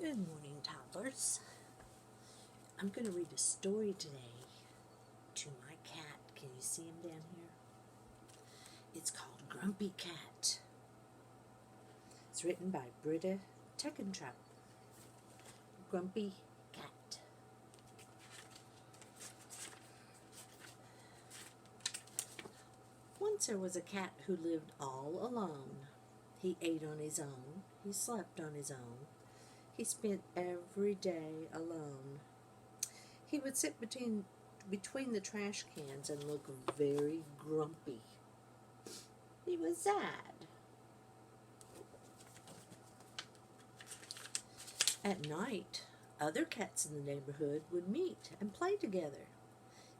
Good morning, toddlers. I'm going to read a story today to my cat. Can you see him down here? It's called Grumpy Cat. It's written by Britta Teckentrup. Grumpy Cat. Once there was a cat who lived all alone. He ate on his own. He slept on his own. He spent every day alone. He would sit between the trash cans and look very grumpy. He was sad. At night, other cats in the neighborhood would meet and play together.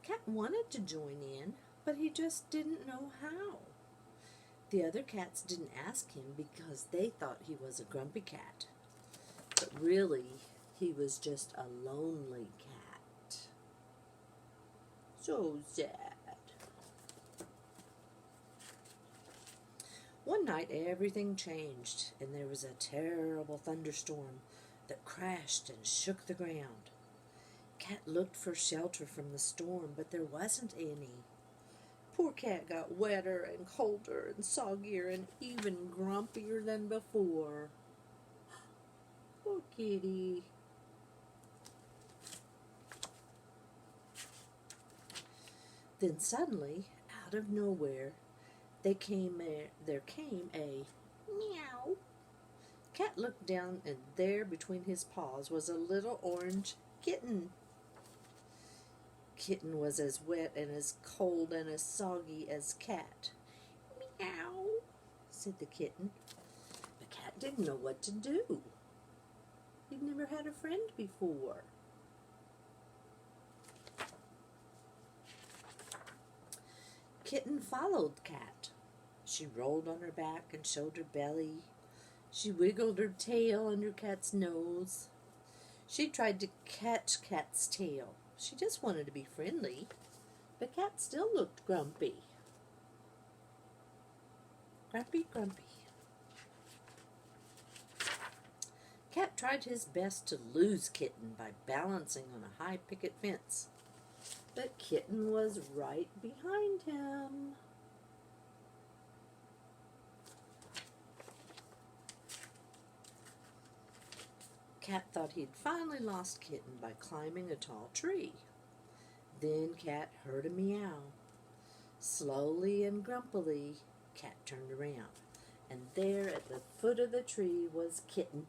Cat wanted to join in, but he just didn't know how. The other cats didn't ask him because they thought he was a grumpy cat. But really, he was just a lonely cat. So sad. One night, everything changed, and there was a terrible thunderstorm that crashed and shook the ground. Cat looked for shelter from the storm, but there wasn't any. Poor cat got wetter and colder and soggier and even grumpier than before. Poor kitty. Then suddenly, out of nowhere, there came a meow. Cat looked down, and there between his paws was a little orange kitten. Kitten was as wet and as cold and as soggy as Cat. Meow, said the kitten. The cat didn't know what to do. He'd never had a friend before. Kitten followed Cat. She rolled on her back and showed her belly. She wiggled her tail under Cat's nose. She tried to catch Cat's tail. She just wanted to be friendly, but Cat still looked grumpy. Grumpy, grumpy. Cat tried his best to lose Kitten by balancing on a high picket fence, but Kitten was right behind him. Cat thought he'd finally lost Kitten by climbing a tall tree. Then Cat heard a meow. Slowly and grumpily, Cat turned around, and there at the foot of the tree was Kitten.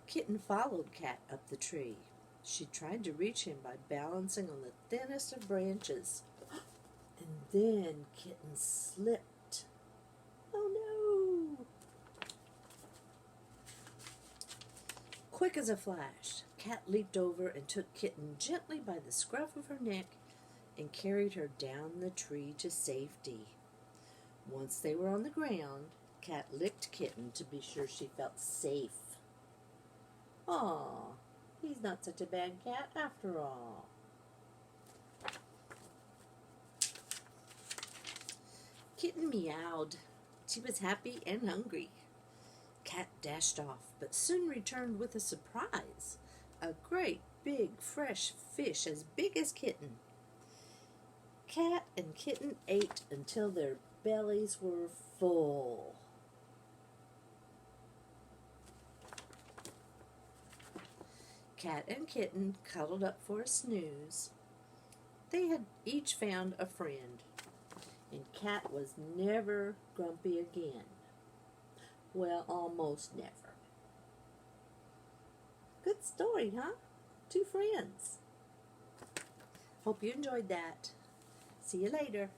Kitten followed Cat up the tree. She tried to reach him by balancing on the thinnest of branches. And then Kitten slipped. Oh no! Quick as a flash, Cat leaped over and took Kitten gently by the scruff of her neck and carried her down the tree to safety. Once they were on the ground, Cat licked Kitten to be sure she felt safe. Aw, he's not such a bad cat after all. Kitten meowed. She was happy and hungry. Cat dashed off, but soon returned with a surprise. A great big fresh fish as big as Kitten. Cat and Kitten ate until their bellies were full. Cat and Kitten cuddled up for a snooze. They had each found a friend, and Cat was never grumpy again. Well, almost never. Good story, huh? Two friends. Hope you enjoyed that. See you later.